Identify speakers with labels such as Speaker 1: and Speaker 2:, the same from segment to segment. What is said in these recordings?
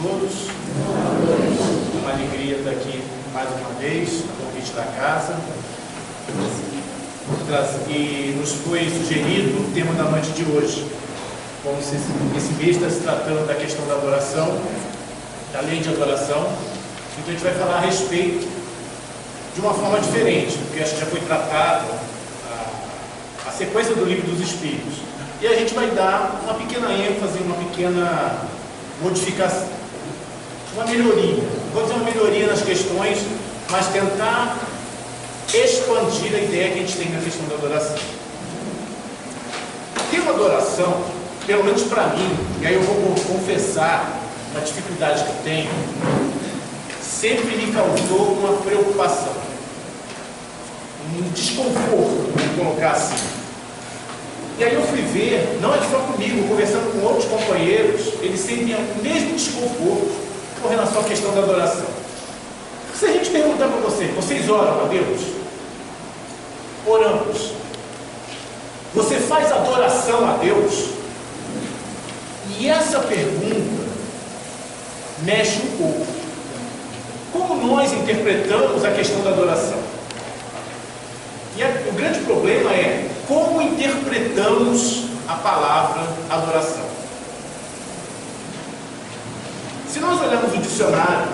Speaker 1: todos. É uma alegria estar aqui mais uma vez, no convite da casa. E nos foi sugerido o tema da noite de hoje. Como se esse mês está se tratando da questão da adoração, da lei de adoração, então a gente vai falar a respeito de uma forma diferente, porque acho que já foi tratado a sequência do Livro dos Espíritos. E a gente vai dar uma pequena ênfase, uma pequena modificação, uma melhoria. Vou dizer uma melhoria nas questões, mas tentar expandir a ideia que a gente tem na questão da adoração. Ter uma adoração, pelo menos para mim, e aí eu vou confessar uma dificuldade que eu tenho, sempre me causou uma preocupação, um desconforto, vamos colocar assim. E aí eu fui ver, não é só comigo, conversando com outros companheiros, eles sentem o mesmo desconforto com relação à questão da adoração. Se a gente perguntar para vocês oram a Deus? Oramos. Você faz adoração a Deus? E essa pergunta mexe um pouco. Como nós interpretamos a questão da adoração? E o grande problema é como interpretamos a palavra adoração. Se nós olharmos o dicionário,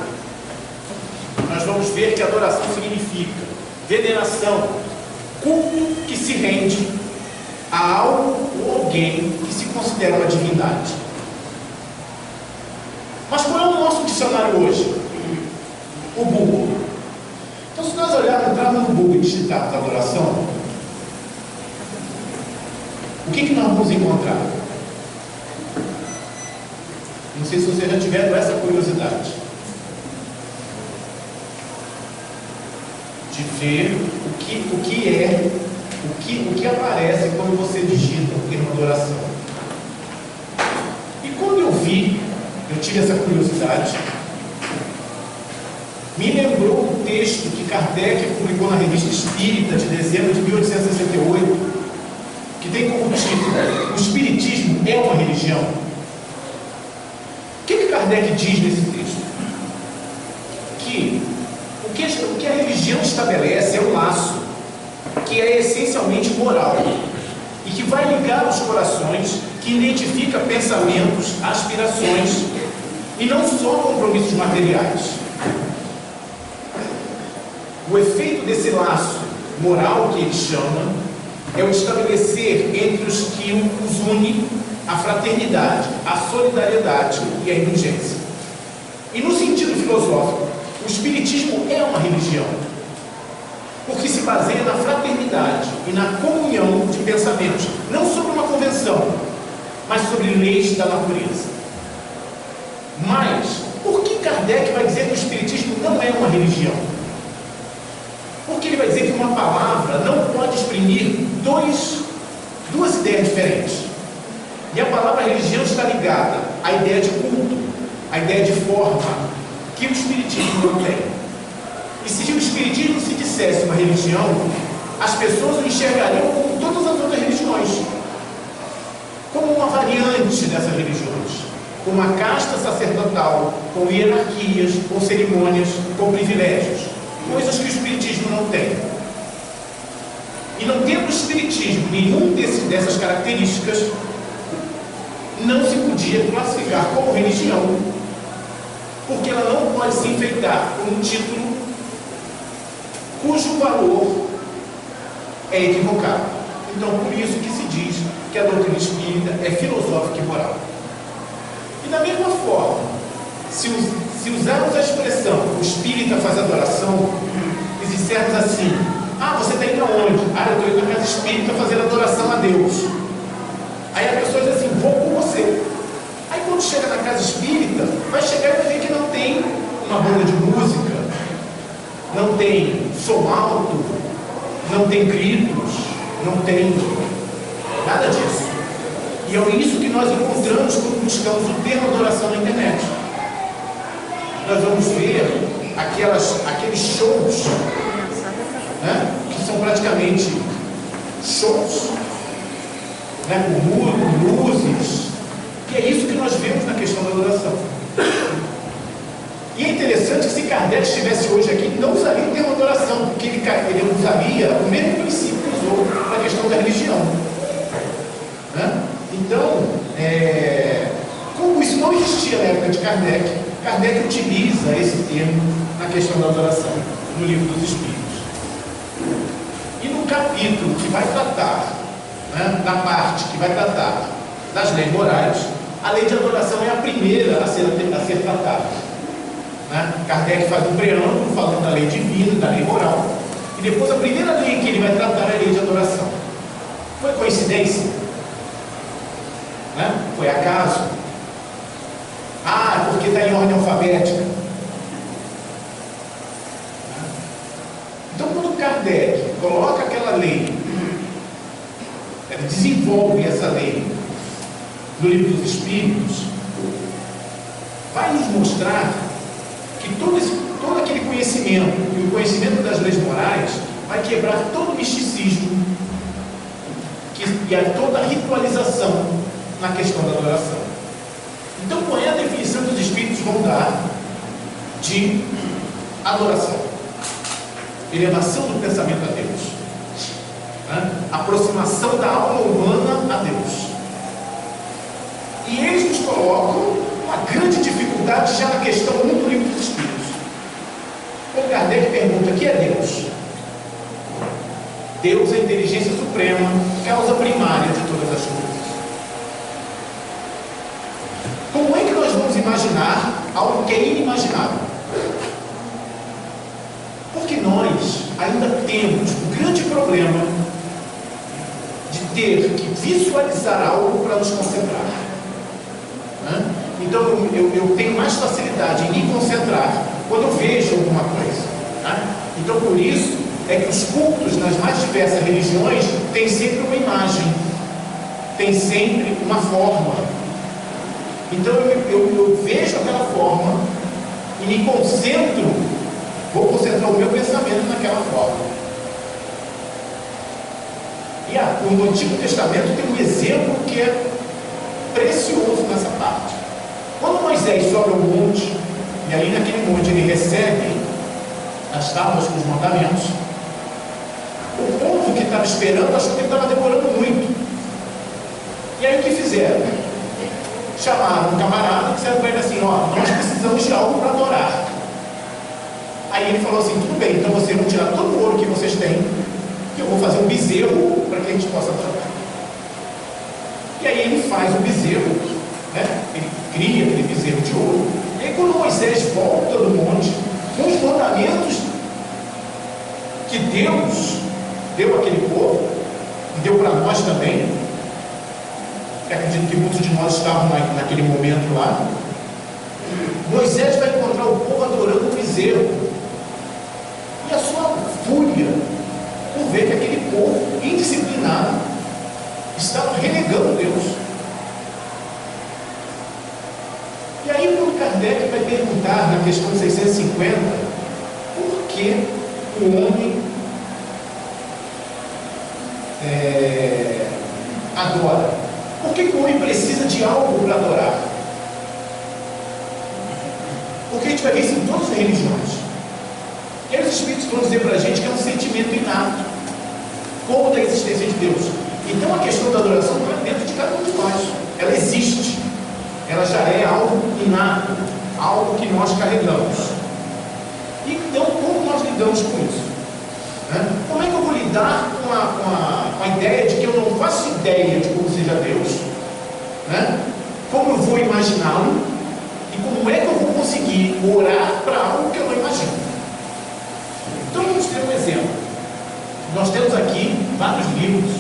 Speaker 1: nós vamos ver que adoração significa veneração, culto que se rende a algo ou alguém que se considera uma divindade. Mas qual é o nosso dicionário hoje? O Google. Então, se nós entrarmos no Google e digitarmos adoração, o que nós vamos encontrar? Não sei se vocês já tiveram essa curiosidade de ver o que aparece quando você digita o termo adoração. E quando eu tive essa curiosidade, me lembrou um texto que Kardec publicou na Revista Espírita de dezembro de 1868, que tem como título: O Espiritismo é uma religião? O que Kardec diz nesse texto? Que o que a religião estabelece é um laço que é essencialmente moral e que vai ligar os corações, que identifica pensamentos, aspirações e não só compromissos materiais. O efeito desse laço moral que ele chama é o de estabelecer entre os que os une a fraternidade, a solidariedade e a indulgência. E no sentido filosófico, o Espiritismo é uma religião, porque se baseia na fraternidade e na comunhão de pensamentos, não sobre uma convenção, mas sobre leis da natureza. Mas, por que Kardec vai dizer que o Espiritismo não é uma religião? Porque ele vai dizer que uma palavra não pode exprimir duas ideias diferentes. E a palavra religião está ligada à ideia de culto, à ideia de forma, que o Espiritismo não tem. E se o Espiritismo se dissesse uma religião, as pessoas o enxergariam como todas as outras religiões, como uma variante dessas religiões, com uma casta sacerdotal, com hierarquias, com cerimônias, com privilégios, coisas que o Espiritismo não tem. E não tendo o Espiritismo nenhum dessas características, não se podia classificar como religião, porque ela não pode se enfeitar com um título cujo valor é equivocado. Então, por isso que se diz que a doutrina espírita é filosófica e moral. E da mesma forma, se usarmos a expressão o espírita faz adoração e dissermos assim: você está indo aonde? Eu estou indo na casa espírita fazer adoração a Deus. Aí a pessoa diz assim: vou com você. Aí quando chega na casa espírita, vai chegar e vai ver que não tem uma banda de música, não tem som alto, não tem gritos, não tem nada disso. E é isso que nós encontramos quando buscamos o termo adoração na internet. Nós vamos ver aqueles shows, né, que são praticamente shows, né, com luzes, e é isso que nós vemos na questão da adoração. E é interessante que se Kardec estivesse hoje aqui, não usaria o termo adoração, porque ele usaria o mesmo princípio que usou na questão da religião. Né? Então, como isso não existia na época de Kardec, Kardec utiliza esse termo na questão da adoração, no Livro dos Espíritos. E no capítulo que vai tratar, né, da parte que vai tratar das leis morais, a lei de adoração é a primeira a ser tratada. Né? Kardec faz um preâmbulo falando da lei divina, da lei moral, e depois a primeira lei que ele vai tratar é a lei de adoração. Foi coincidência? Né? Foi acaso? Porque está em ordem alfabética. Então, quando Kardec coloca aquela lei, ele desenvolve essa lei no Livro dos Espíritos, vai nos mostrar que todo aquele conhecimento, e o conhecimento das leis morais, vai quebrar todo o misticismo e toda a ritualização na questão da adoração. Então, qual é a definição que os Espíritos vão dar de adoração? Elevação do pensamento a Deus, né? Aproximação da alma humana a Deus. E eles nos colocam uma grande dificuldade já na questão 1 do Livro dos Espíritos. Quando Kardec pergunta: o que é Deus? Deus é a inteligência suprema, causa primária de todas as coisas. Como é que nós vamos imaginar algo que é inimaginável? Porque nós ainda temos um grande problema de ter que visualizar algo para nos concentrar. Né? Então eu tenho mais facilidade em me concentrar quando eu vejo alguma coisa. Né? Então por isso é que os cultos nas mais diversas religiões têm sempre uma imagem, tem sempre uma forma. Então eu vejo aquela forma e me concentro, vou concentrar o meu pensamento naquela forma. E no Antigo Testamento tem um exemplo que é precioso nessa parte. Quando Moisés sobe ao monte, e ali naquele monte ele recebe as tábuas com os mandamentos, o povo que estava esperando achou que ele estava demorando muito. E aí o que fizeram? Chamaram um camarada e disseram para ele assim: nós precisamos de algo para adorar. Aí ele falou assim: tudo bem, então vocês vão tirar todo o ouro que vocês têm, que eu vou fazer um bezerro para que a gente possa adorar. E aí ele faz o bezerro, né? Ele cria aquele bezerro de ouro. E aí quando Moisés volta do monte, com os mandamentos que Deus deu àquele povo, e deu para nós também, acredito que muitos de nós estavam naquele momento lá, Moisés vai encontrar o povo adorando o bezerro, e a sua fúria por ver que aquele povo indisciplinado estava renegando Deus. E aí quando Kardec vai perguntar na questão 650 por que o homem adora, por que o homem precisa de algo para adorar? Porque a gente vai ver isso em todas as religiões. E aí os Espíritos vão dizer para a gente que é um sentimento inato, como da existência de Deus. Então a questão da adoração não é dentro de cada um de nós, ela existe, ela já é algo inato, algo que nós carregamos. E então como nós lidamos com isso? Como é que eu vou lidar com a ideia de que eu não faço ideia de como seja Deus? Como eu vou imaginá-lo? E como é que eu vou conseguir orar para algo que eu não imagino? Então vamos ter um exemplo. Nós temos aqui vários livros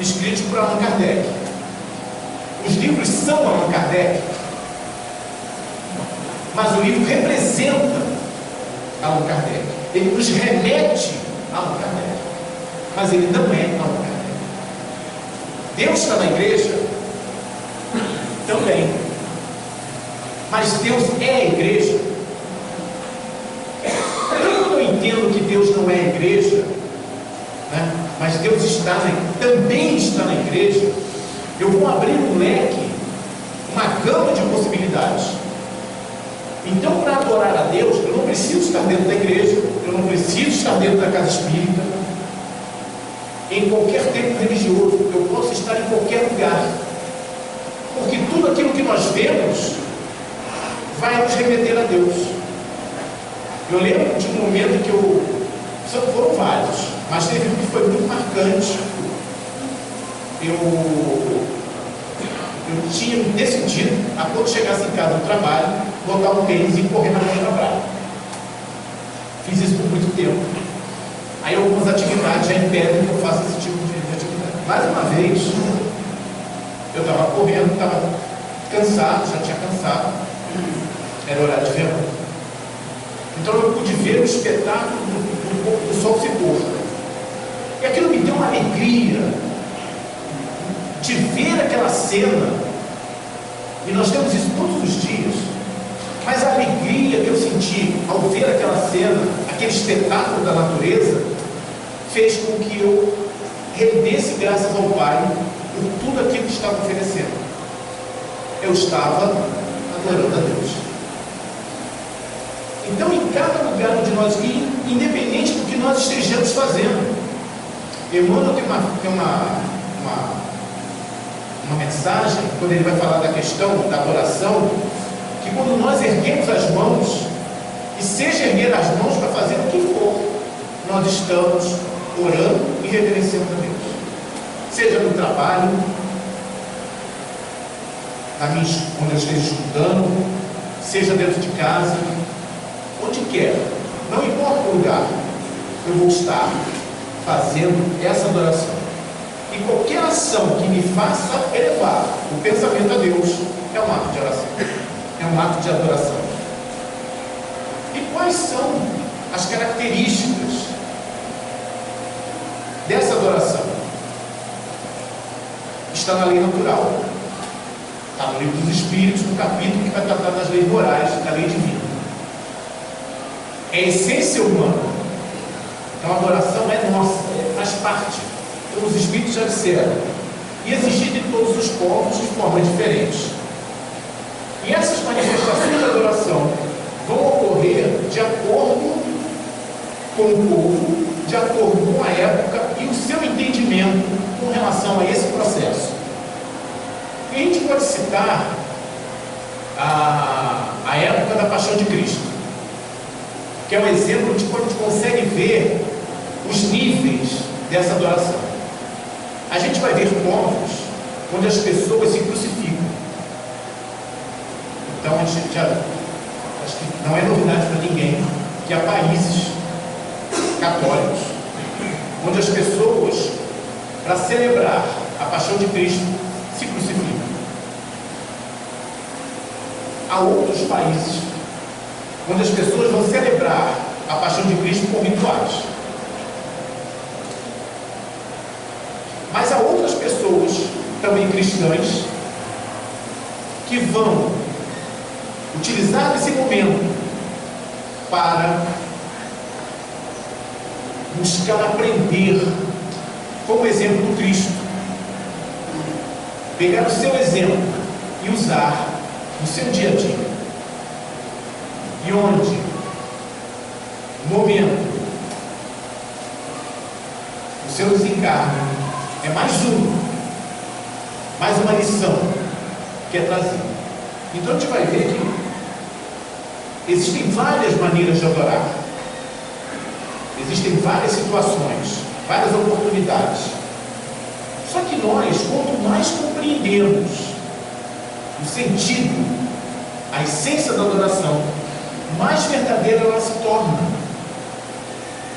Speaker 1: escritos por Allan Kardec. Os livros são Allan Kardec, mas o livro representa Allan Kardec. Ele nos remete a Allan Kardec, mas ele não é Allan Kardec. Deus está na igreja? Também. Mas Deus é a igreja? Quando eu entendo que Deus não é a igreja, mas Deus também está na igreja, eu vou abrir um leque, uma gama de possibilidades. Então, para adorar a Deus, eu não preciso estar dentro da igreja, eu não preciso estar dentro da casa espírita, em qualquer templo religioso, eu posso estar em qualquer lugar, porque tudo aquilo que nós vemos vai nos remeter a Deus. Eu lembro de um momento que foram vários, mas teve um que foi muito marcante. Eu tinha decidido, a quando chegasse em casa do trabalho, botar um tênis e correr na minha praia. Fiz isso por muito tempo. Aí algumas atividades já impedem que eu faça esse tipo de atividade. Mais uma vez, eu estava correndo, estava cansado, já tinha cansado, era horário de verão. Então eu pude ver o espetáculo do sol se pôr. E aquilo me deu uma alegria de ver aquela cena. E nós temos isso todos os dias. Mas a alegria que eu senti ao ver aquela cena, aquele espetáculo da natureza, fez com que eu rendesse graças ao Pai por tudo aquilo que estava oferecendo. Eu estava adorando a Deus. Então, em cada lugar onde nós ir, independente do que nós estejamos fazendo, Emmanuel tem uma mensagem, quando ele vai falar da questão da adoração, que quando nós erguemos as mãos, e seja erguer as mãos para fazer o que for, nós estamos orando e reverenciando a Deus. Seja no trabalho, onde eu esteja estudando, seja dentro de casa, onde quer, não importa o lugar, eu vou estar fazendo essa adoração. E qualquer ação que me faça elevar o pensamento a Deus é um ato de oração, é um ato de adoração. E quais são as características dessa adoração? Está na lei natural, está no livro dos Espíritos, no capítulo que vai tratar das leis morais, da lei divina. É a essência humana. Então a adoração é nossa, faz parte. Então os Espíritos já disseram, e existe de todos os povos de forma diferente. E essas manifestações de adoração vão ocorrer de acordo com o povo, de acordo com a época e o seu entendimento com relação a esse processo. E a gente pode citar a época da Paixão de Cristo, que é um exemplo de quando a gente consegue ver os níveis dessa adoração. A gente vai ver povos onde as pessoas se crucificam. Então a gente já, acho que não é novidade para ninguém que há países católicos onde as pessoas, para celebrar a Paixão de Cristo, se crucificam. Há outros países onde as pessoas vão celebrar a Paixão de Cristo com rituais. Mas há outras pessoas, também cristãs, que vão utilizar esse momento para buscar aprender como exemplo do Cristo, pegar o seu exemplo e usar no seu dia a dia. E onde, no momento, o seu desencarne é mais uma lição que é trazida. Então a gente vai ver que existem várias maneiras de adorar, existem várias situações, várias oportunidades. Só que nós, quanto mais compreendemos o sentido, a essência da adoração, mais verdadeira ela se torna,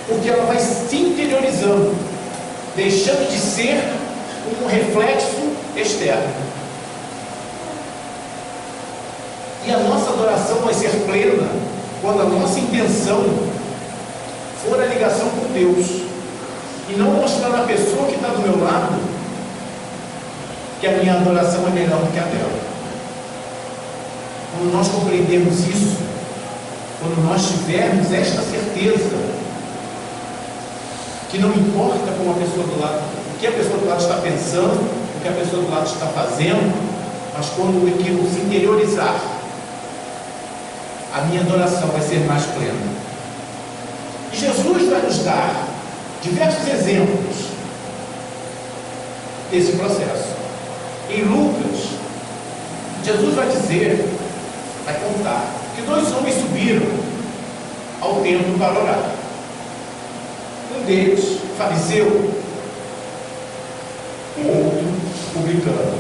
Speaker 1: porque ela vai se interiorizando, deixando de ser um reflexo externo. E a nossa adoração vai ser plena quando a nossa intenção for a ligação com Deus, e não mostrar na pessoa que está do meu lado que a minha adoração é melhor do que a dela. Quando nós compreendemos isso, quando nós tivermos esta certeza que não importa como a pessoa do lado, o que a pessoa do lado está pensando, o que a pessoa do lado está fazendo, mas quando aquilo se interiorizar, a minha adoração vai ser mais plena. E Jesus vai nos dar diversos exemplos desse processo. Em Lucas, Jesus vai dizer, vai contar, que 2 homens subiram ao templo para orar. Um deles, fariseu, o outro, publicano.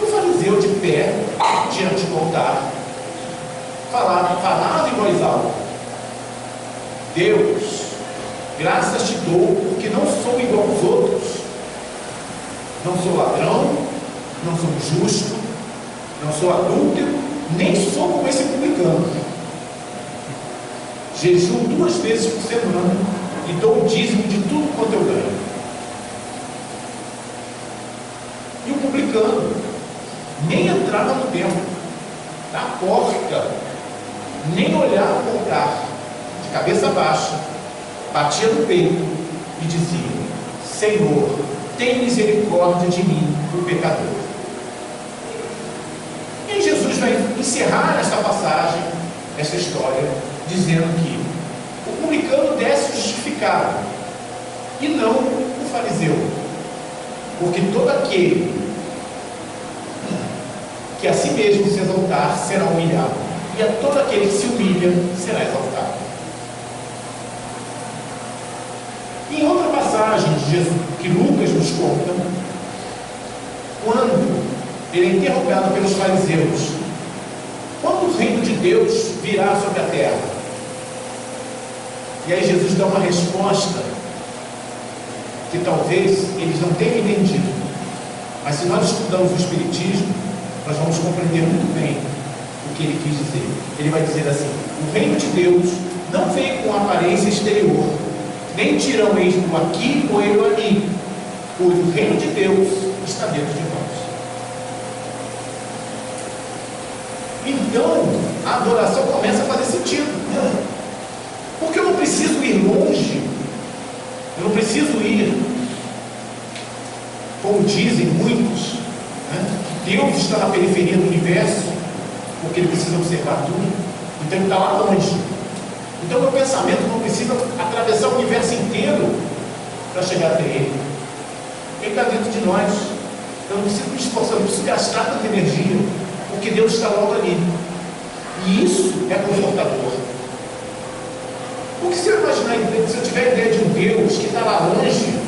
Speaker 1: O fariseu, de pé, diante do altar, falava em voz alta: Deus, graças te dou, porque não sou igual aos outros. Não sou ladrão, não sou injusto, não sou adúltero, nem sou como esse publicano. Jejuo 2 vezes por semana e dou o dízimo de tudo quanto eu ganho. E o publicano nem entrava no templo, na porta, nem olhava para o altar, de cabeça baixa, batia no peito e dizia: Senhor, tem misericórdia de mim, o pecador. E Jesus vai encerrar esta passagem, esta história, dizendo que o publicano desce justificado e não o fariseu, porque todo aquele que a si mesmo se exaltar será humilhado, e a todo aquele que se humilha será exaltado. Em outra passagem de Jesus, que Lucas nos conta, quando ele é interrogado pelos fariseus: quando o reino de Deus virá sobre a terra? E aí Jesus dá uma resposta que talvez eles não tenham entendido, mas se nós estudamos o Espiritismo, nós vamos compreender muito bem o que ele quis dizer. Ele vai dizer assim: o reino de Deus não vem com aparência exterior, nem dirão eis-o aqui ou ele ali, pois o reino de Deus está dentro de nós. Então a adoração começa a fazer sentido, porque eu não preciso ir longe, eu não preciso ir, como dizem muitos, Deus está na periferia do universo, porque ele precisa observar tudo, então ele está lá longe. Então meu pensamento não precisa atravessar o universo inteiro para chegar até ele. Ele está dentro de nós. Eu não preciso me esforçar, eu não preciso gastar tanta energia, porque Deus está logo ali. E isso é confortador. Porque se eu imaginar, se eu tiver a ideia de um Deus que está lá longe,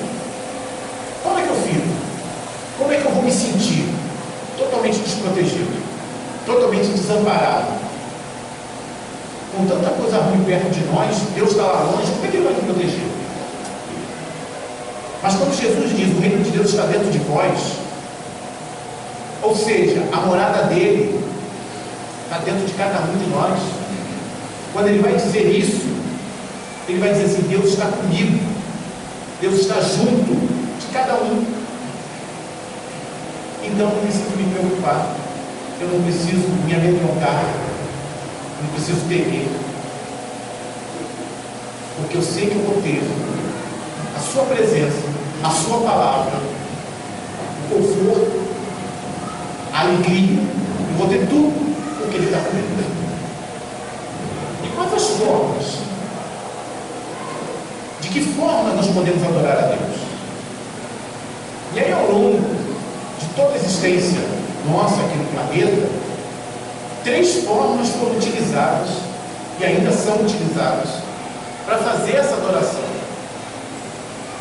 Speaker 1: como é que eu fico? Como é que eu vou me sentir? Totalmente desprotegido, totalmente desamparado. Com tanta coisa ruim perto de nós, Deus está lá longe, como é que ele vai me proteger? Mas quando Jesus diz: o reino de Deus está dentro de vós, ou seja, a morada dele está dentro de cada um de nós. Quando ele vai dizer isso, ele vai dizer assim: Deus está comigo, Deus está junto de cada um. Então eu não preciso me preocupar, eu não preciso me amedrontar, eu não preciso temer, porque eu sei que eu vou ter a sua presença, a sua palavra, o conforto, a alegria, eu vou ter tudo o que ele está comigo. E quantas formas? De que forma nós podemos adorar a Deus? E aí, ao longo de toda a existência nossa aqui no planeta, 3 formas foram utilizadas e ainda são utilizadas para fazer essa adoração: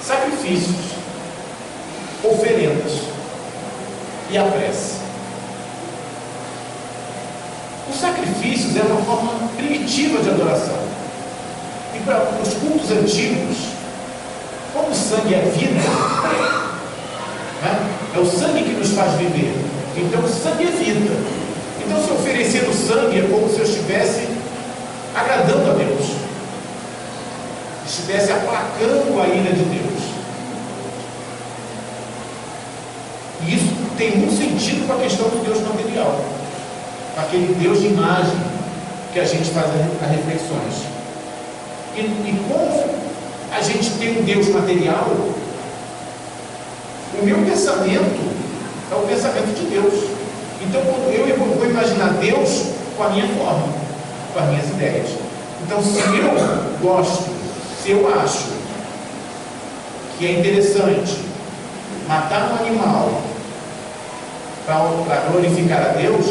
Speaker 1: sacrifícios, oferendas e a prece. Os sacrifícios é uma forma primitiva de adoração, e para os cultos antigos, como o sangue é vida, é o sangue que nos faz viver, então o sangue é vida. Então, se oferecer o sangue, é como se eu estivesse agradando a Deus, estivesse aplacando a ira de Deus. E isso tem muito sentido com a questão do Deus material, com aquele Deus de imagem que a gente faz as reflexões. E como a gente tem um Deus material, o meu pensamento é o pensamento de Deus. Então, quando eu vou imaginar Deus com a minha forma, com as minhas ideias. Então, se eu gosto, se eu acho que é interessante matar um animal para glorificar a Deus,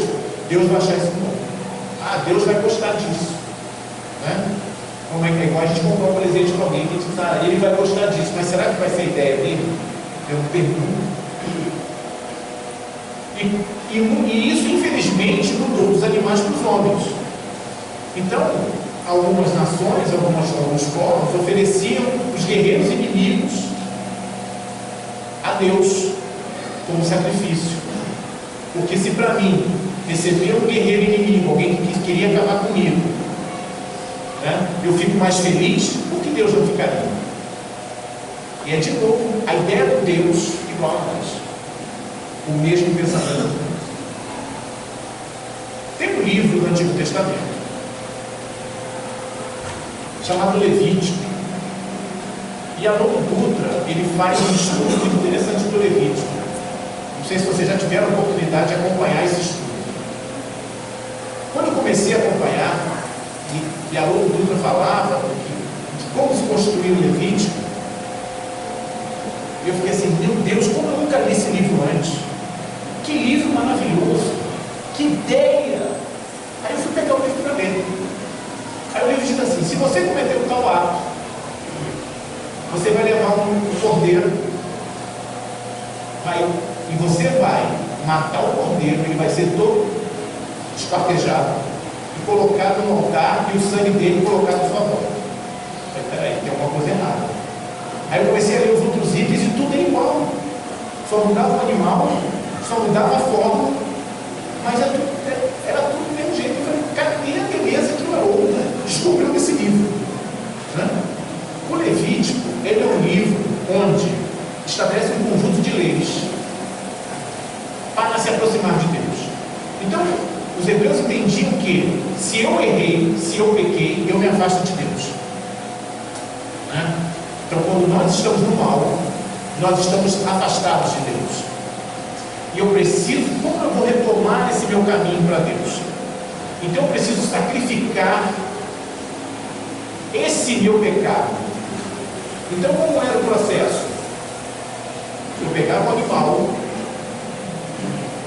Speaker 1: Deus vai achar isso bom. Ah, Deus vai gostar disso, né? Como é que é igual a gente comprar um presente com alguém, que a gente diz, ah, ele vai gostar disso, mas será que vai ser a ideia dele? Eu pergunto. E isso, infelizmente, mudou dos animais para os homens. Então, algumas nações, alguns povos ofereciam os guerreiros inimigos a Deus como sacrifício. Porque se para mim receber um guerreiro inimigo, alguém que queria acabar comigo, né, eu fico mais feliz, por que Deus não ficaria? E é de novo a ideia do Deus igual a nós, o mesmo pensamento. Tem um livro do Antigo Testamento chamado Levítico, e Haroldo Dutra, ele faz um estudo muito interessante do Levítico. Não sei se vocês já tiveram a oportunidade de acompanhar esse estudo. Quando eu comecei a acompanhar, e Haroldo Dutra falava de como se construiu o Levítico, eu fiquei assim, meu Deus, como eu nunca li esse livro antes. Que livro maravilhoso, que ideia. Aí eu fui pegar o livro para ler. Aí o livro diz assim, se você cometer um tal ato, você vai levar um cordeiro, e você vai matar o cordeiro, ele vai ser todo esquartejado e colocado no altar, e o sangue dele colocado à sua volta. Peraí, tem alguma coisa errada. Aí eu comecei a ler os outros itens e tudo é igual, só mudava o animal, só mudava a forma, mas era tudo do mesmo jeito. Eu falei, cadê a beleza que o Haroldo descobriu nesse livro? Né? O Levítico, ele é um livro onde estabelece um conjunto de leis para se aproximar de Deus. Então, os hebreus entendiam que se eu errei, se eu pequei, eu me afasto de Deus. Né? Então, quando nós estamos no mal, nós estamos afastados de Deus. E eu preciso, como eu vou retomar esse meu caminho para Deus? Então eu preciso sacrificar esse meu pecado. Então, como era o processo? Eu pegava o animal,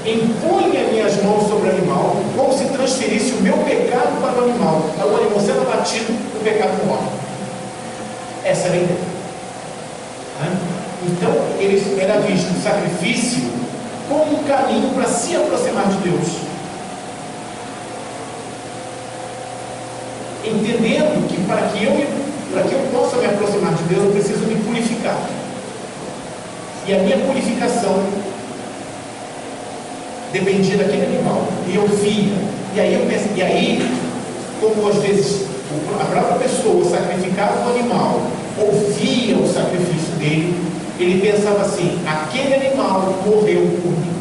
Speaker 1: impunha minhas mãos sobre o animal, como se transferisse o meu pecado para o animal. Aí o animal sendo abatido, o pecado morre. Essa era a ideia. Então, era visto o sacrifício como um caminho para se aproximar de Deus. Entendendo que para que eu possa me aproximar de Deus, eu preciso me purificar. E a minha purificação dependia daquele animal. E eu via. E aí, como às vezes a própria pessoa sacrificava o animal, ouvia o sacrifício dele, ele pensava assim, aquele animal morreu por mim.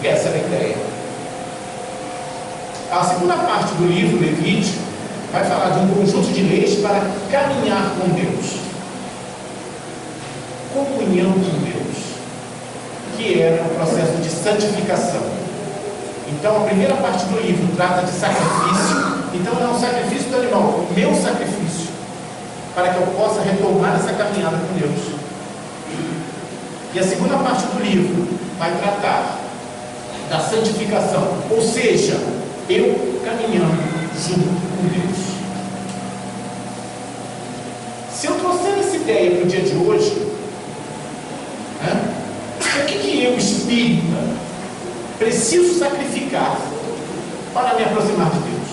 Speaker 1: E essa era a ideia. A segunda parte do livro Levítico vai falar de um conjunto de leis para caminhar com Deus. Comunhão com Deus, que era o processo de santificação. Então a primeira parte do livro trata de sacrifício. Então não é o sacrifício do animal, o meu sacrifício, para que eu possa retomar essa caminhada com Deus. E a segunda parte do livro vai tratar da santificação, ou seja, eu caminhando junto com Deus. Se eu trouxer essa ideia para o dia de hoje, o que eu, espírita, preciso sacrificar para me aproximar de Deus?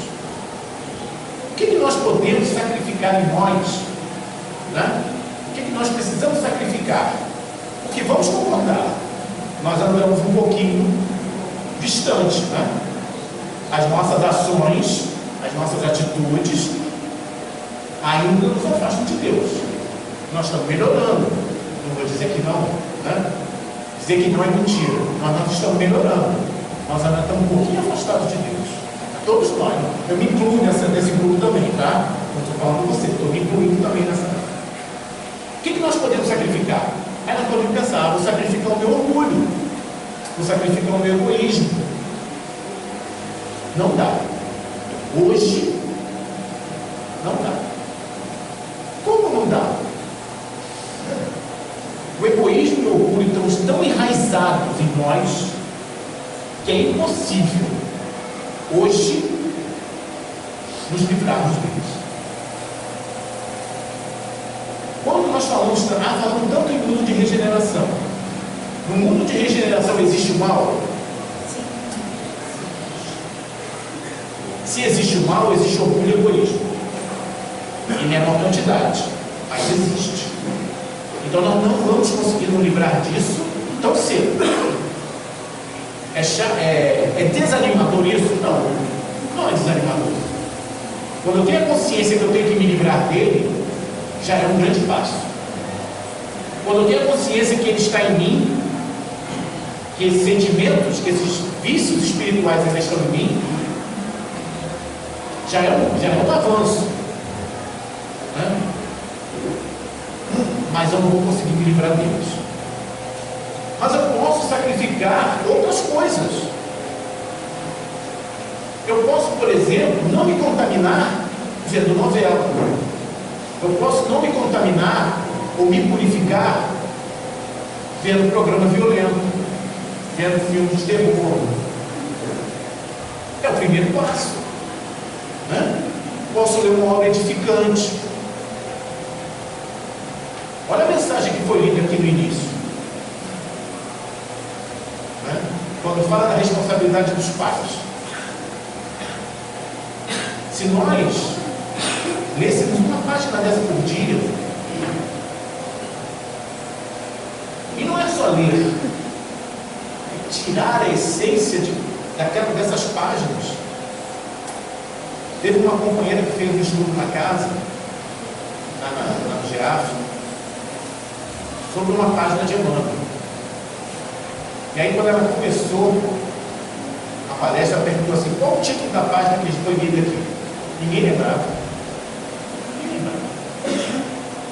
Speaker 1: O que nós podemos sacrificar em nós? O que nós precisamos sacrificar? Porque vamos concordar, nós andamos um pouquinho distante, As nossas ações, as nossas atitudes ainda nos afastam de Deus. Nós estamos melhorando. Não vou dizer que não, Dizer que não é mentira, mas nós estamos melhorando. Nós ainda estamos um pouquinho afastados de Deus. Todos nós. Eu me incluo nesse grupo também, tá? Não estou falando com você, estou me incluindo também nessa. O que nós podemos sacrificar? Aí nós podemos pensar, vou sacrificar o meu orgulho, vou sacrificar o meu egoísmo. Não dá. Hoje, não dá. Como não dá? O egoísmo e o orgulho estão tão enraizados em nós que é impossível hoje nos livrarmos deles. Quando nós falamos tanto em mundo de regeneração, no mundo de regeneração existe o mal? Se existe o mal, existe orgulho e egoísmo. Em menor quantidade, mas existe. Então nós não vamos conseguir nos livrar disso tão cedo. É desanimador isso? Não. Não é desanimador. Quando eu tenho a consciência que eu tenho que me livrar dele, já é um grande passo. Quando eu tenho a consciência que ele está em mim, que esses sentimentos, que esses vícios espirituais ainda estão em mim, já é um avanço, né? Mas eu não vou conseguir me livrar deles. Mas eu posso sacrificar outras coisas. Eu posso, por exemplo, não me contaminar vendo novela. Eu posso não me contaminar ou me purificar vendo programa violento, vendo filmes de terror. É o primeiro passo, né? Posso ler uma obra edificante. Olha a mensagem que foi lida aqui no início, né? Quando fala da responsabilidade dos pais. Se nós lêssemos uma página dessa por dia, e não é só ler, é tirar a essência dessas páginas. Teve uma companheira que fez um estudo na casa, na GEAF, sobre uma página de Emmanuel. E aí, quando ela começou a palestra, ela perguntou assim: qual o título da página que foi lida aqui? Ninguém lembrava.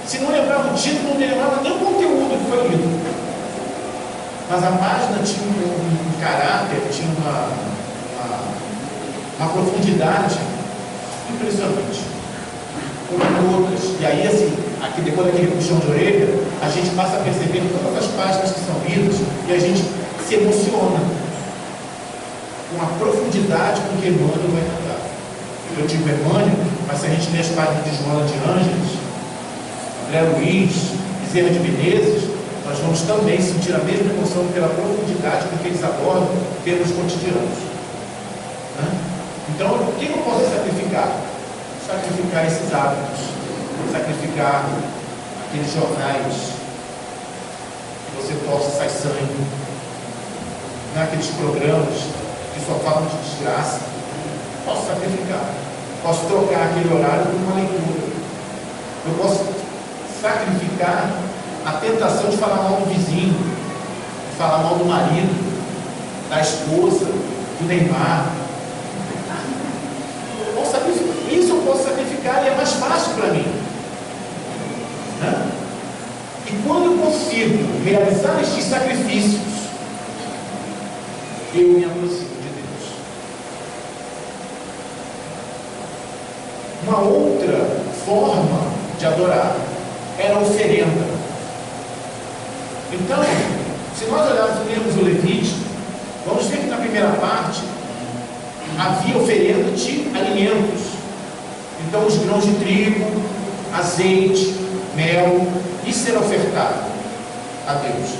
Speaker 1: Se não lembrava o título, não lembrava nem o conteúdo que foi lido. Mas a página tinha um caráter, tinha uma profundidade impressionante. Como todas. E aí, assim, aqui, depois daquele puxão de orelha, a gente passa a perceber todas as páginas que são lidas e a gente se emociona com a profundidade com que Emmanuel vai tratar. Eu digo Emmanuel, mas se a gente lê as páginas de Joana de Ângeles, André Luiz, Bezerra de Menezes, nós vamos também sentir a mesma emoção pela profundidade com que eles abordam temas cotidianos. Né? Então, o que eu posso sacrificar? Sacrificar esses hábitos, sacrificar aqueles jornais que você torce e sai sangue, aqueles programas que só falam de desgraça. Posso sacrificar, posso trocar aquele horário por uma leitura. Eu posso sacrificar a tentação de falar mal do vizinho, de falar mal do marido, da esposa, do Neymar. Isso eu posso sacrificar e é mais fácil para mim, né? E quando eu consigo realizar estes sacrifícios, eu me aproximo de Deus. Uma outra forma de adorar era a oferenda. Então, se nós olharmos o Levítico, vamos ver que na primeira parte havia oferenda de alimentos. Então, os grãos de trigo, azeite, mel, isso era ofertado a Deus.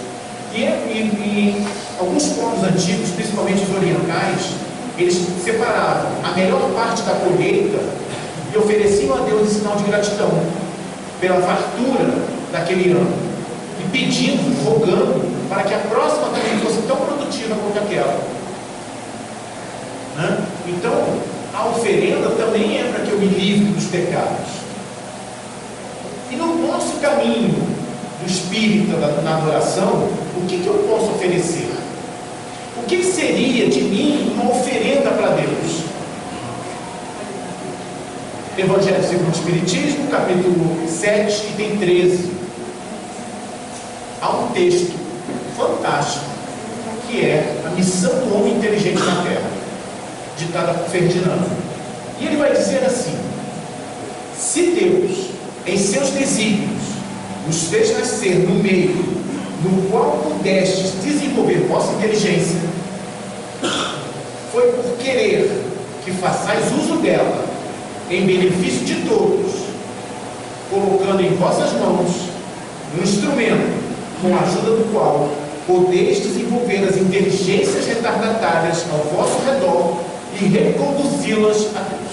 Speaker 1: E alguns povos antigos, principalmente os orientais, eles separavam a melhor parte da colheita e ofereciam a Deus em sinal de gratidão pela fartura daquele ano, e pedindo, rogando para que a próxima também fosse tão produtiva quanto aquela, né? Então, a oferenda também é para que eu me livre dos pecados. E no nosso caminho do espírito na adoração, o que eu posso oferecer? O que seria de mim uma oferenda para Deus? Evangelho segundo o Espiritismo, capítulo 7, item 13. Há um texto fantástico, que é a missão do homem inteligente na Terra, ditada por Ferdinando. E ele vai dizer assim: se Deus, em seus desígnios, os fez nascer no meio no qual pudestes desenvolver vossa inteligência, foi por querer que façais uso dela em benefício de todos, colocando em vossas mãos um instrumento com a ajuda do qual podeis desenvolver as inteligências retardatárias ao vosso redor e reconduzi-las a Deus.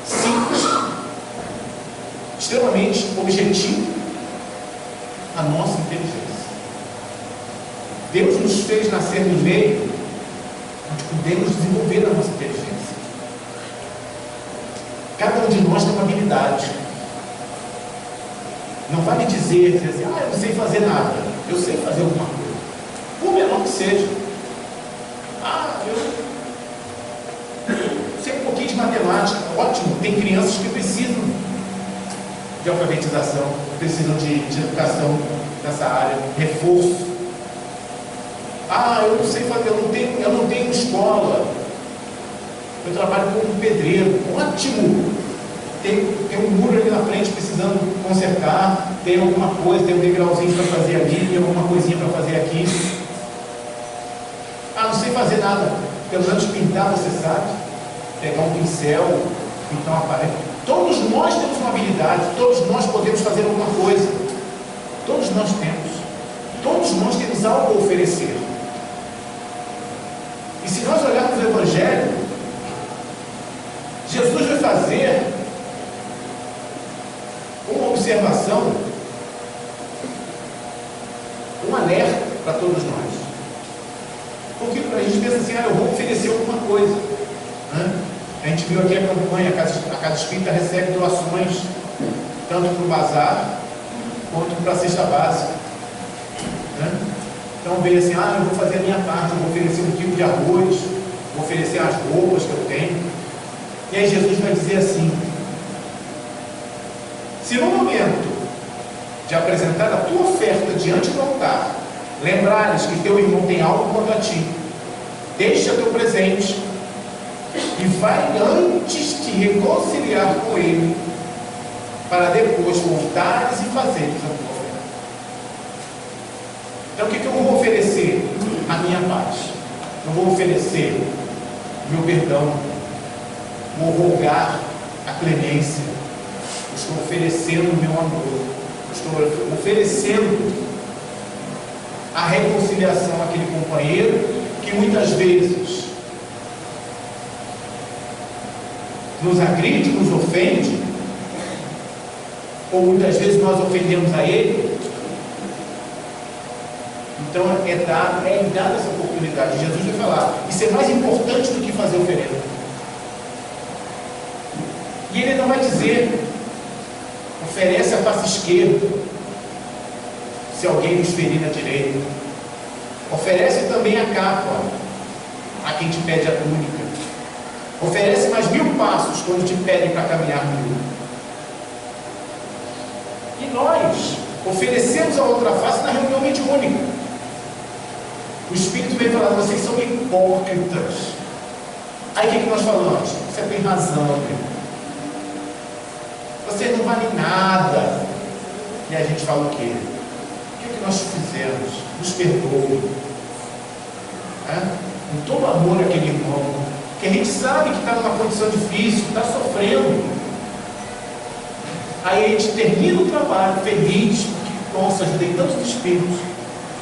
Speaker 1: Simples, extremamente objetivo, a nossa inteligência. Deus nos fez nascer no meio onde podemos desenvolver a nossa inteligência. Cada um de nós tem uma habilidade. Não vai me dizer assim: eu não sei fazer nada. Eu sei fazer alguma coisa, por menor que seja. Eu sei um pouquinho de matemática. Ótimo, tem crianças que precisam de alfabetização, precisam de educação nessa área, reforço. Eu não sei fazer, eu não tenho escola. Eu trabalho como pedreiro. Ótimo! Tem um muro ali na frente precisando consertar, tem alguma coisa, tem um degrauzinho para fazer ali, tem alguma coisinha para fazer aqui. Não sei fazer nada. Pelo menos pintar você sabe. Pegar um pincel, pintar uma parede. Todos nós temos uma habilidade, todos nós podemos fazer alguma coisa. Todos nós temos. Todos nós temos algo a oferecer. E se nós olharmos o Evangelho, Jesus vai fazer uma observação, um alerta para todos nós. Porque a gente pensa assim: eu vou oferecer alguma coisa. A gente viu aqui a campanha, a Casa Espírita recebe doações, tanto para o bazar, quanto para a cesta básica. Então veio assim: eu vou fazer a minha parte, eu vou oferecer 1 quilo de arroz, vou oferecer as roupas que eu tenho. E aí Jesus vai dizer assim: se no momento de apresentar a tua oferta diante do altar, lembrares que teu irmão tem algo contra ti, deixa teu presente e vai antes te reconciliar com ele, para depois voltares e fazeres a tua oferta. Então o que eu vou oferecer? A minha paz. Eu vou oferecer o meu perdão, vou rogar a clemência, estou oferecendo o meu amor, estou oferecendo a reconciliação àquele companheiro que muitas vezes nos agride, nos ofende, ou muitas vezes nós ofendemos a ele. Então é dada essa oportunidade. Jesus vai falar: isso é mais importante do que fazer oferenda. E ele não vai dizer: oferece a face esquerda, se alguém nos ferir na direita. Oferece também a capa a quem te pede a túnica. Oferece mais 1000 passos quando te pedem para caminhar 1000. E nós oferecemos a outra face na reunião mediúnica. O Espírito vem falar: vocês são hipócritas. Aí o que nós falamos? Você tem razão, meu. Vocês não valem nada. E a gente fala o quê? O que nós fizemos? Nos perdoe. Com todo amor àquele irmão, que a gente sabe que está numa condição difícil, está sofrendo. Aí a gente termina o trabalho feliz, porque, nossa, ajudei tantos espíritos.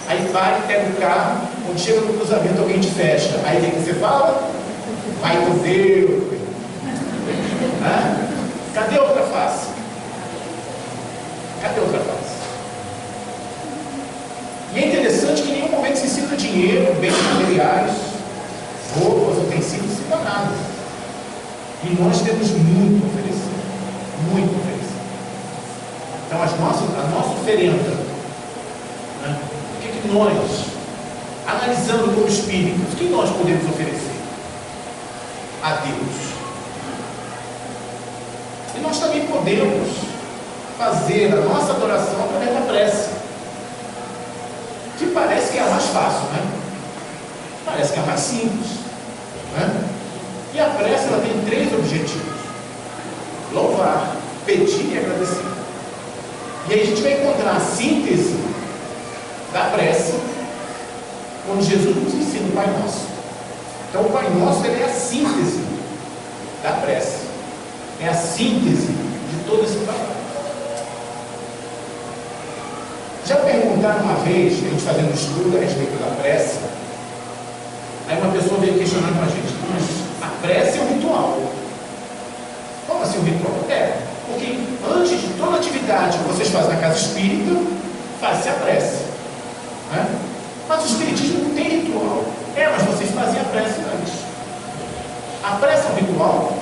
Speaker 1: Aí vai, pega o carro, quando chega no cruzamento alguém te fecha. Aí o que você fala? Vai com Deus. Cadê a outra face? Cadê a outra face? E é interessante que em nenhum momento se cita dinheiro, bens materiais, roupas, utensílios, se cita nada. E nós temos muito a oferecer. Muito a oferecer. Então a nossa oferenda, o que nós, analisando como espíritos, o que nós podemos oferecer a Deus? E nós também podemos fazer a nossa adoração através da prece. que parece que é a mais fácil, né? Parece que é a mais simples, né? E a prece, ela tem 3 objetivos: louvar, pedir e agradecer. E aí a gente vai encontrar a síntese da prece quando Jesus nos ensina o Pai Nosso. Então o Pai Nosso, ele é a síntese da prece, é a síntese de todo esse trabalho. Já perguntaram uma vez, a gente fazendo um estudo a respeito da prece, aí uma pessoa veio questionar com a gente: mas a prece é um ritual. Como assim um ritual? Porque antes de toda atividade que vocês fazem na casa espírita, faz-se a prece, né? Mas o espiritismo não tem ritual. Mas vocês faziam a prece antes. A prece é um ritual?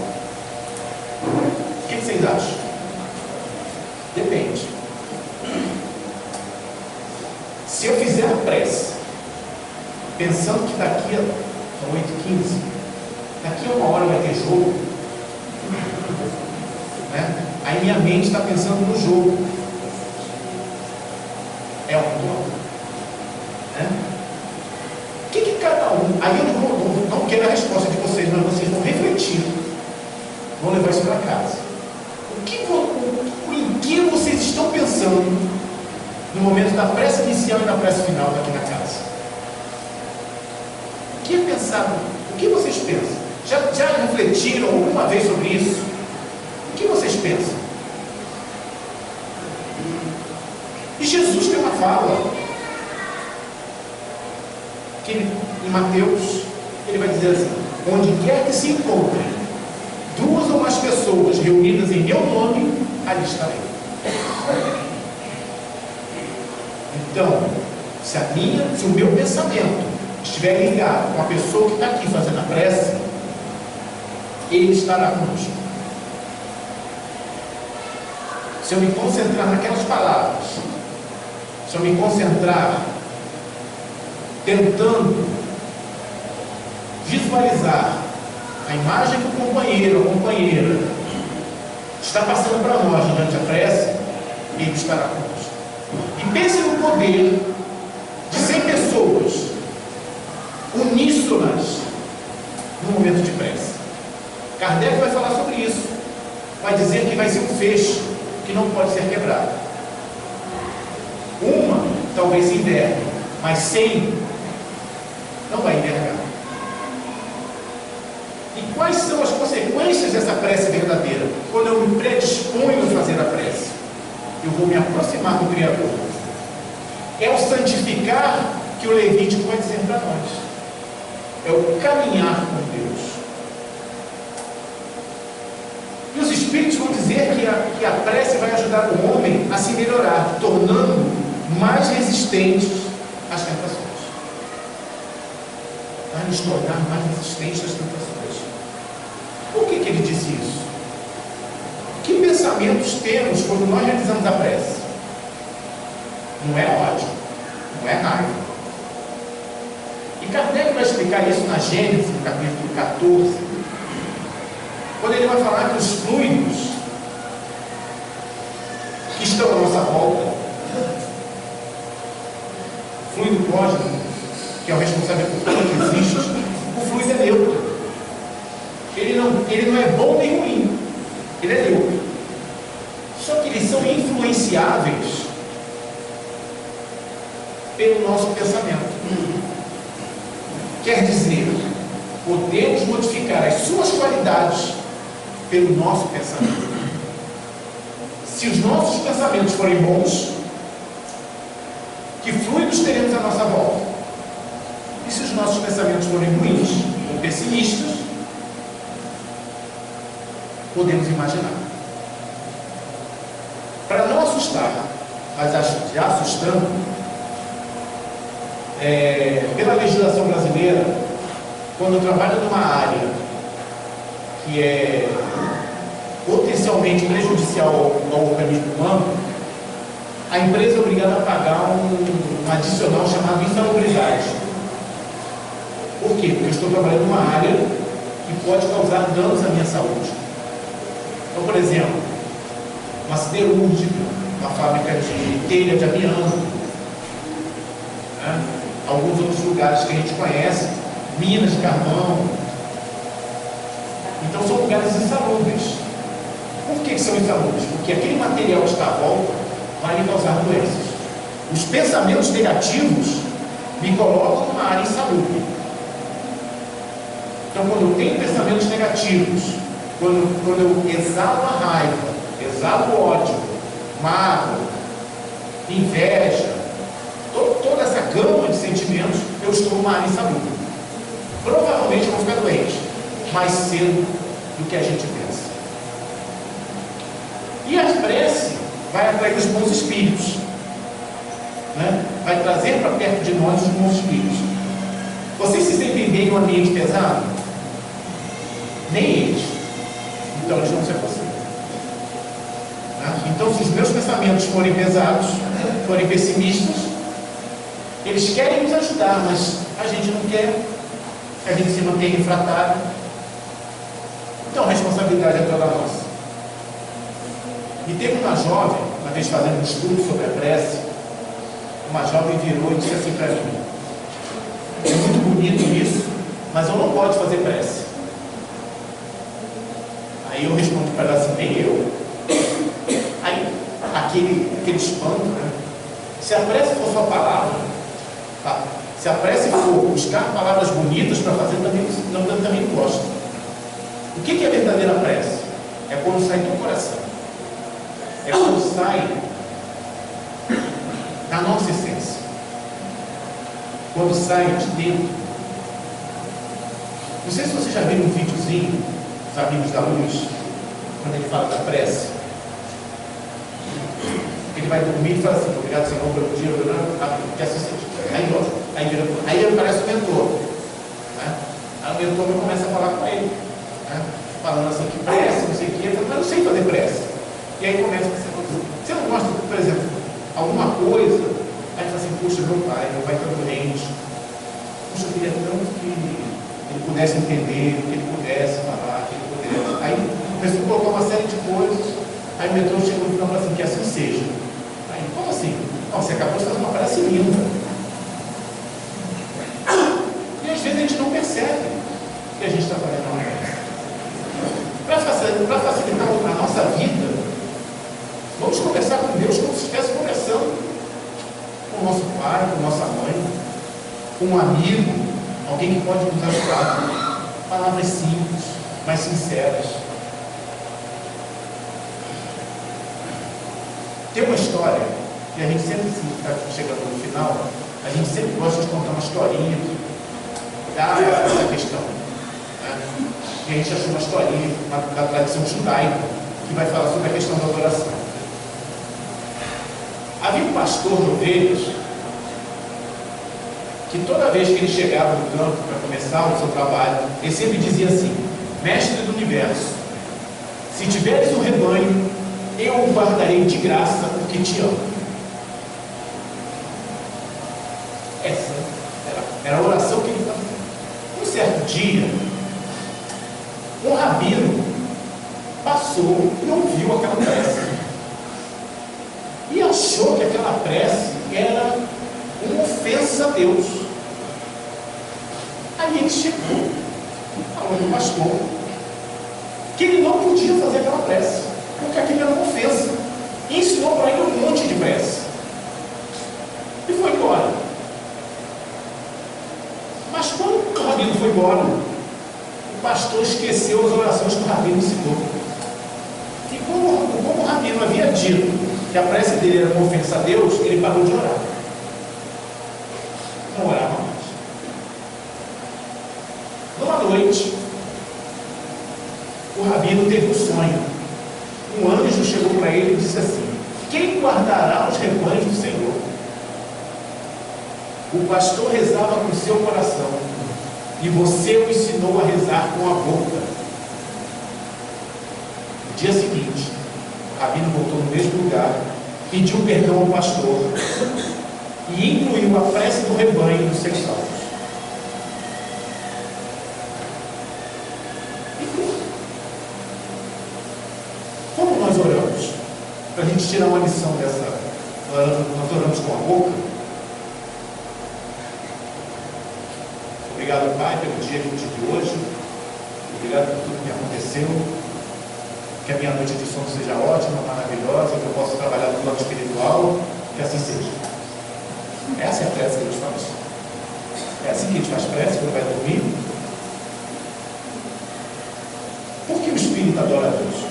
Speaker 1: O que vocês acham? Depende. Se eu fizer a prece pensando que daqui a 8h15, daqui a 1 hora vai ter jogo, né? Aí minha mente está pensando no jogo. É um ritual, né? O que cada um... Aí eu não quero a resposta de vocês, mas vocês vão refletir, vão levar isso para casa. Em que vocês estão pensando no momento da prece inicial e da prece final aqui na casa? O que é pensado? O que vocês pensam? Já refletiram alguma vez sobre isso? O que vocês pensam? E Jesus tem uma fala que em Mateus ele vai dizer assim: onde quer que se encontrem 2 ou mais pessoas reunidas em meu nome, ali estarei. Então, se o meu pensamento estiver ligado com a pessoa que está aqui fazendo a prece, ele estará conosco. Se eu me concentrar naquelas palavras, se eu me concentrar tentando visualizar a imagem que o companheiro ou a companheira está passando para nós durante a prece, ele estará conosco. E pense no poder de 100 pessoas uníssonas no momento de prece. Kardec vai falar sobre isso, vai dizer que vai ser um fecho que não pode ser quebrado. Uma talvez se envergue, mas 100 não vai envergar. E quais são as consequências dessa prece verdadeira? Quando eu me predisponho a fazer a prece, eu vou me aproximar do Criador. É o santificar que o Levítico vai dizer para nós. É o caminhar com Deus. E os Espíritos vão dizer que a prece vai ajudar o homem a se melhorar, tornando mais resistentes às tentações. Vai nos tornar mais resistentes às tentações. Por que ele disse isso? Que pensamentos temos quando nós realizamos a prece? Não é ódio, não é raiva. E Kardec vai explicar isso na Gênesis, no capítulo 14, quando ele vai falar que os fluidos que estão à nossa volta, o fluido cósmico, que é o responsável por tudo que existe, o fluido é neutro. Ele não é bom nem ruim, ele é neutro. Só que eles são influenciáveis pelo nosso pensamento. Quer dizer, podemos modificar as suas qualidades pelo nosso pensamento. Se os nossos pensamentos forem bons, que fluidos teremos à nossa volta? E se os nossos pensamentos forem ruins ou pessimistas, podemos imaginar. Para não assustar, mas já assustando, pela legislação brasileira, quando eu trabalho numa área que é potencialmente prejudicial ao organismo humano, a empresa é obrigada a pagar um adicional chamado insalubridade. Por quê? Porque eu estou trabalhando numa área que pode causar danos à minha saúde. Então, por exemplo, uma siderúrgica, uma fábrica de telha de avião, né? alguns outros lugares que a gente conhece, minas de carvão. Então são lugares insalubres. Por que são insalubres? Porque aquele material que está à volta vai lhe causar doenças. Os pensamentos negativos me colocam numa área insalubre. Então, quando eu tenho pensamentos negativos, quando eu exalo a raiva, exalo o ódio, mágoa, inveja, toda essa gama de sentimentos, eu estou numa área insalubre. Provavelmente eu vou ficar doente mais cedo do que a gente pensa. E a prece vai atrair os bons espíritos, né? Vai trazer para perto de nós os bons espíritos. Vocês se sentem bem em um ambiente pesado? Nem eles. Então eles não se aproximam. Então, se os meus pensamentos forem pesados, forem pessimistas, eles querem nos ajudar, mas a gente não quer, a gente se mantém refratário. Então a responsabilidade é toda nossa. E teve uma jovem, uma vez fazendo um estudo sobre a prece, uma jovem virou e disse assim para mim: é muito bonito isso, mas eu não posso fazer prece. Aí eu respondi para ela assim: nem eu. Aí aquele espanto, né? Se a prece for só palavra, tá? Se a prece for buscar palavras bonitas para fazer, também não gosto. O que é a verdadeira prece? É quando sai do coração. É quando sai da nossa essência. Quando sai de dentro. Não sei se você já viu um videozinho dos Amigos da Luz, quando ele fala da prece. Ele vai dormir e fala assim: obrigado, Senhor, pelo dia, que assim, aí ele parece o mentor, né? Aí o mentor começa a falar com ele, né? Falando assim, que prece, não sei o que, mas eu não sei fazer prece. E aí começa a dizer: você não gosta, por exemplo, alguma coisa? Aí fala assim: puxa, meu pai está doente, puxa, eu queria tanto que ele pudesse entender, que ele pudesse falar, que ele pudesse. Aí começou a colocar uma série de coisas. Aí o mentor chegou no final e falou assim: que assim seja. Aí, como assim? Não, você acabou de fazer uma prece linda. E às vezes a gente não percebe que a gente está fazendo uma prece. Para facilitar a nossa vida, vamos conversar com Deus como se estivesse conversando com o nosso pai, com nossa mãe, com um amigo, alguém que pode nos ajudar. Palavras simples, mas sinceras. Tem uma história, e a gente sempre, se está chegando no final, a gente sempre gosta de contar uma historinha que dá essa questão, né? E a gente achou uma historinha da tradição judaica que vai falar sobre a questão da adoração. Havia um pastor de ovelhas que toda vez que ele chegava no campo para começar o seu trabalho, ele sempre dizia assim: mestre do universo, se tiveres um rebanho, eu o guardarei de graça porque te amo. Essa era a oração que ele fazia. Um certo dia, um rabino passou e ouviu aquela prece e achou que aquela prece era uma ofensa a Deus. Aí ele chegou, falou com o pastor que ele não podia fazer aquela prece, porque aquilo era uma ofensa, e ensinou para ele um monte de prece e foi embora. Mas quando o rabino foi embora, o pastor esqueceu as orações que o rabino ensinou. E como o rabino havia dito que a prece dele era uma ofensa a Deus, ele parou de orar. Não orava mais. Numa noite, o rabino teve um sonho. Um anjo chegou para ele e disse assim: quem guardará os rebanhos do Senhor? O pastor rezava com o seu coração, e você o ensinou a rezar com a boca. No dia seguinte, o rabino voltou no mesmo lugar, pediu perdão ao pastor e incluiu a prece do rebanho nos seus salmos. Como nós oramos? Para a gente tirar uma lição dessa, nós oramos com a boca. Obrigado, Pai, pelo dia que eu tive hoje. Obrigado por tudo que aconteceu. Que a minha noite de sono seja ótima, maravilhosa, que eu possa trabalhar no plano espiritual, que assim seja. Essa é a prece que a gente faz. É assim que a gente faz prece quando vai dormir. Por que o Espírito adora a Deus?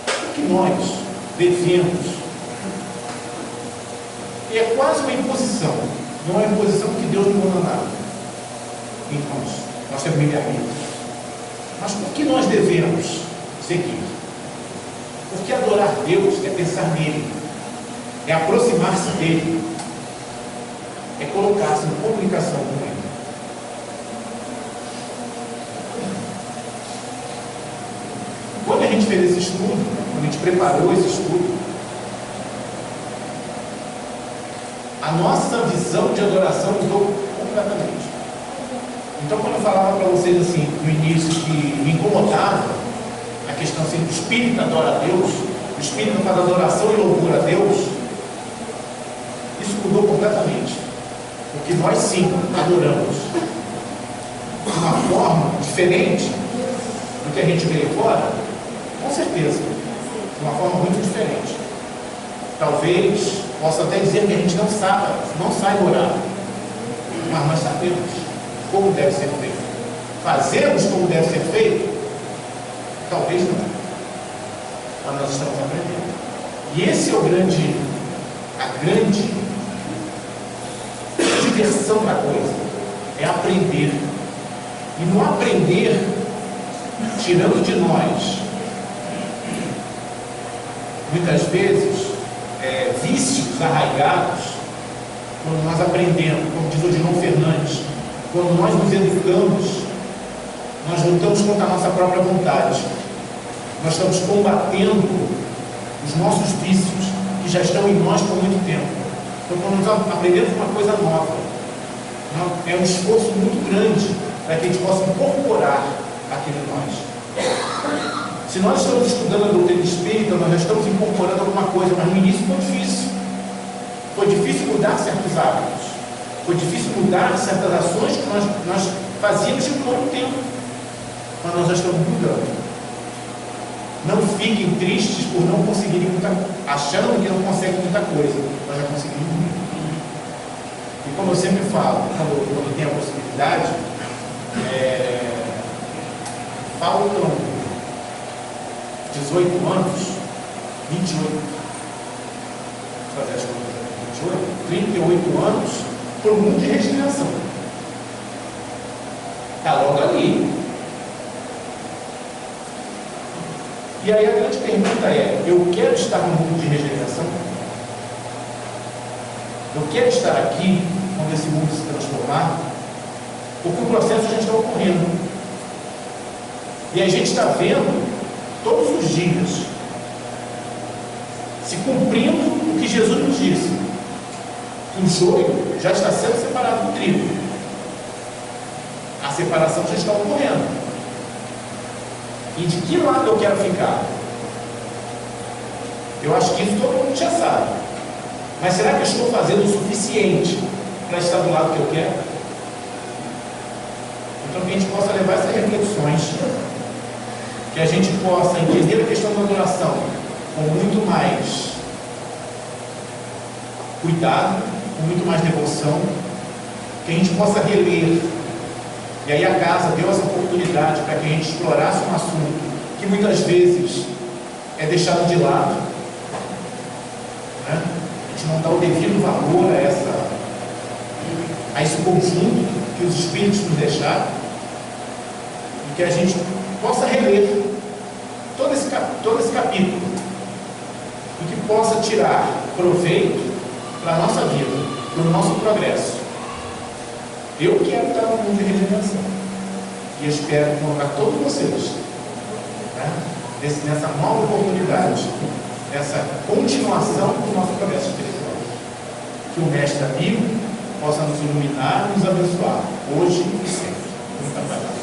Speaker 1: Porque nós devemos. E é quase uma imposição. Não é uma imposição que Deus não manda nada. Então, nós temos livre-arbítrio. Mas por que nós devemos seguir? Porque adorar Deus é pensar nele, é aproximar-se dele, é colocar-se em comunicação com ele. Quando a gente fez esse estudo, quando a gente preparou esse estudo, a nossa visão de adoração mudou completamente. Então, quando eu falava para vocês assim, no início, que me incomodava a questão assim, do Espírito adora a Deus, o Espírito faz adoração e louvor a Deus, isso mudou completamente. Porque nós sim adoramos de uma forma diferente do que a gente vê aí fora, com certeza, de uma forma muito diferente. Talvez possa até dizer que a gente não sabe orar, mas nós sabemos como deve ser feito. Fazemos como deve ser feito? Talvez não. Mas nós estamos aprendendo. E esse é a grande diversão da coisa. É aprender. E no aprender, tirando de nós, muitas vezes, vícios arraigados, quando nós aprendemos, como diz o Odilon Fernandes, quando nós nos educamos, nós lutamos contra a nossa própria vontade. Nós estamos combatendo os nossos vícios que já estão em nós por muito tempo. Então, quando nós aprendemos uma coisa nova, é um esforço muito grande para que a gente possa incorporar aquilo em nós. Se nós estamos estudando a doutrina espírita, nós já estamos incorporando alguma coisa, mas no início foi difícil. Foi difícil mudar certos hábitos. Foi difícil mudar certas ações que nós fazíamos de um longo tempo. Mas nós já estamos mudando. Não fiquem tristes por não conseguirem achando que não conseguem muita coisa. Nós já conseguimos muito. E como eu sempre falo, quando tem a possibilidade, faltam 18 anos, 28, fazer as contas, 38 anos, para o mundo de regeneração. Está logo ali. E aí a grande pergunta é: eu quero estar no mundo de regeneração? Eu quero estar aqui, quando esse mundo se transformar? Porque o processo já está ocorrendo. E a gente está vendo, todos os dias, se cumprindo o que Jesus nos disse. O joio já está sendo separado do trigo. A separação já está ocorrendo. E de que lado eu quero ficar? Eu acho que isso todo mundo já sabe. Mas será que eu estou fazendo o suficiente para estar do lado que eu quero? Então que a gente possa levar essas reflexões, que a gente possa entender a questão da adoração com muito mais cuidado, com muito mais devoção, que a gente possa reler. E aí a casa deu essa oportunidade para que a gente explorasse um assunto que muitas vezes é deixado de lado, né? A gente não dá o devido valor a esse conjunto que os Espíritos nos deixaram, e que a gente possa reler todo esse capítulo e que possa tirar proveito para a nossa vida, para o nosso progresso. Eu quero estar no mundo de regeneração e espero colocar todos vocês, né, nessa nova oportunidade, nessa continuação do nosso progresso espiritual. Que o Mestre amigo possa nos iluminar e nos abençoar, hoje e sempre. Muita paz.